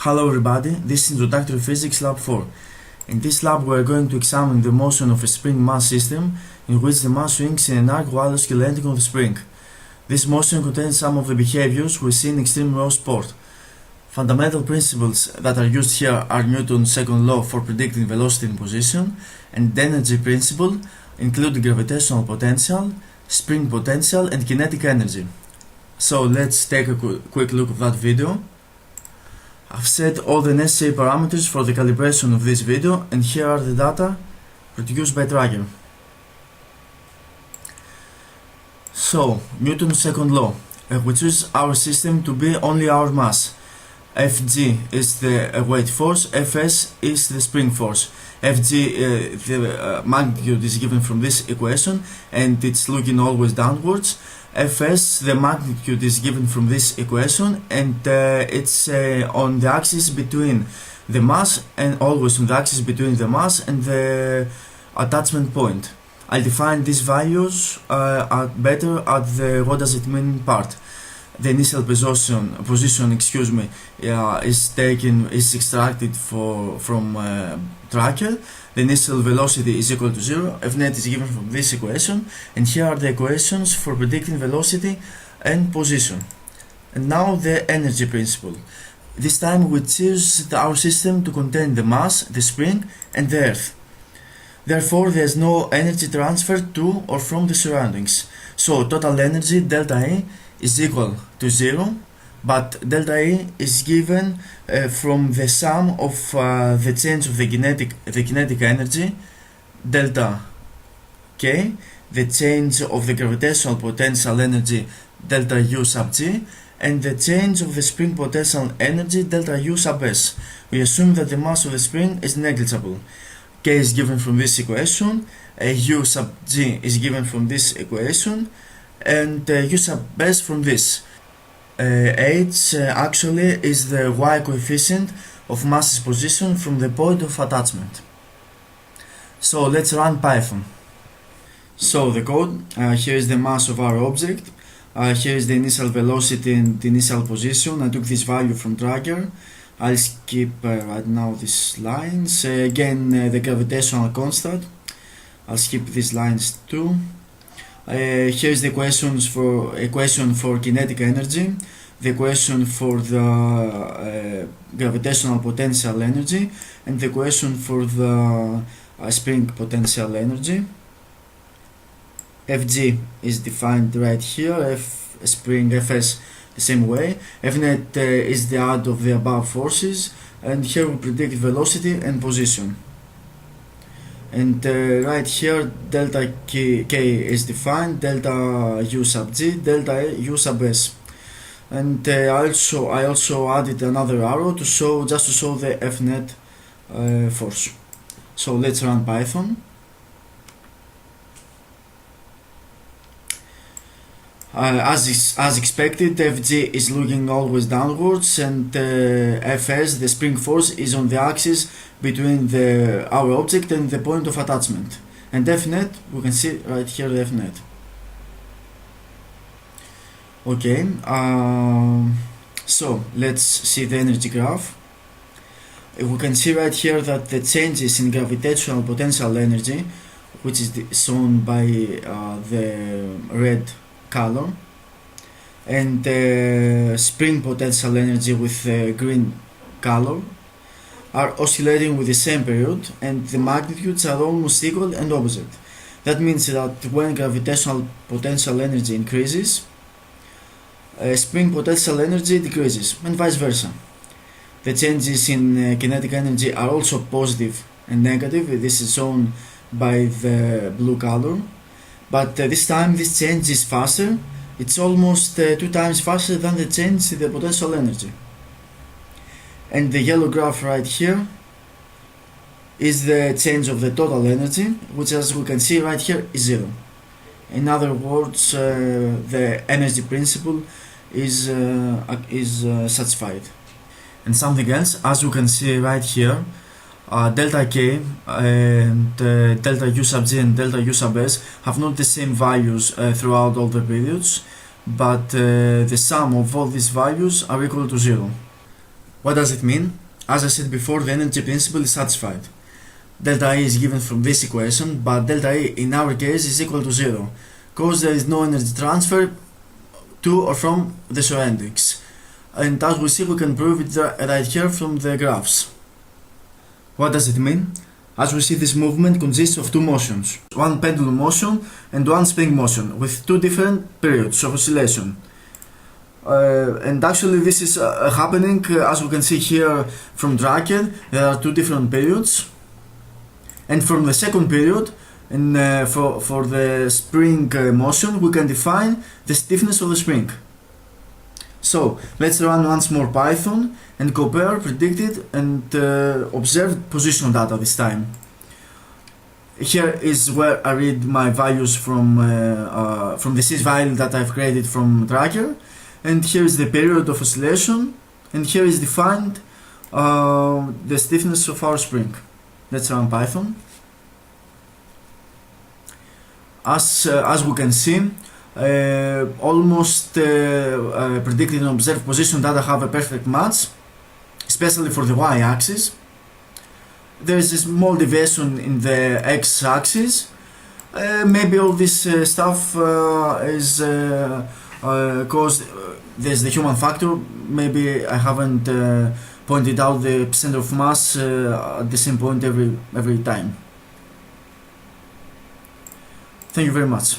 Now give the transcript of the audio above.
Hello everybody, this is Introductory Physics Lab 4. In this lab we are going to examine the motion of a spring mass system in which the mass swings in an arc while oscillating on the spring. This motion contains some of the behaviors we see in extreme raw sport. Fundamental principles that are used here are Newton's second law for predicting velocity and position, and the energy principle, including gravitational potential, spring potential and kinetic energy. So let's take a quick look at that video. I've set all the necessary parameters for the calibration of this video, and here are the data produced by Tracker. So, Newton's second law, we choose our system to be only our mass. Fg is the weight force, Fs is the spring force. Fg, the magnitude is given from this equation and it's looking always downwards. Fs, the magnitude is given from this equation and it's on the axis between the mass and always on the axis between the mass and the attachment point. I'll define these values better at the what does it mean part. The initial position is extracted from Tracker. The initial velocity is equal to 0. Fnet is given from this equation, and here are the equations for predicting velocity and position. And now the energy principle. This time we choose our system to contain the mass, the spring, and the earth. Therefore, there is no energy transfer to or from the surroundings. So total energy delta E is equal to 0, but delta E is given from the sum of the change of the kinetic energy delta K, the change of the gravitational potential energy delta U sub G, and the change of the spring potential energy delta U sub S. We assume that the mass of the spring is negligible. K is given from this equation, U sub G is given from this equation, and U sub S from this. H actually is the Y coefficient of mass's position from the point of attachment. So let's run Python. So the code, here is the mass of our object, here is the initial velocity and the initial position. I took this value from Tracker. I'll skip right now these lines. Again, the gravitational constant. I'll skip these lines too. Here's the equation for kinetic energy, the equation for the gravitational potential energy, and the equation for the spring potential energy. Fg is defined right here, spring Fs the same way. Fnet is the add of the above forces, and here we predict velocity and position. And right here delta K is defined, delta U sub G, delta U sub S. And I also added another arrow to show the Fnet force. So let's run Python. As expected, Fg is looking always downwards, and Fs, the spring force, is on the axis between our object and the point of attachment. And Fnet, we can see right here the Fnet. Okay, so let's see the energy graph. We can see right here that the changes in gravitational potential energy, which is shown by the red color, and spring potential energy with the green color, are oscillating with the same period, and the magnitudes are almost equal and opposite. That means that when gravitational potential energy increases, spring potential energy decreases, and vice versa. The changes in kinetic energy are also positive and negative. This is shown by the blue color. But this time this change is faster. It's almost 2 times faster than the change in the potential energy. And the yellow graph right here is the change of the total energy, which, as we can see right here, is 0. In other words, the energy principle is satisfied. And something else, as you can see right here, delta K and delta U sub G and delta U sub S have not the same values throughout all the periods, but the sum of all these values are equal to 0. What does it mean? As I said before, the energy principle is satisfied. Delta E is given from this equation, but delta E in our case is equal to 0, because there is no energy transfer to or from the surroundings. And as we see, we can prove it right here from the graphs. What does it mean? As we see, this movement consists of two motions, one pendulum motion and one spring motion, with two different periods of oscillation. And actually this is happening, as we can see here from Drucker, there are two different periods. And from the second period, and for the spring motion, we can define the stiffness of the spring. So let's run once more Python and compare predicted and observed position data this time. Here is where I read my values from the sys file that I've created from Tracker, and here is the period of oscillation, and here is defined the stiffness of our spring. Let's run Python. As we can see, almost predicted and observed position data have a perfect match, especially for the y-axis. There is a small deviation in the x-axis. Maybe all this stuff is caused, there's the human factor. Maybe I haven't pointed out the center of mass at the same point every time. Thank you very much.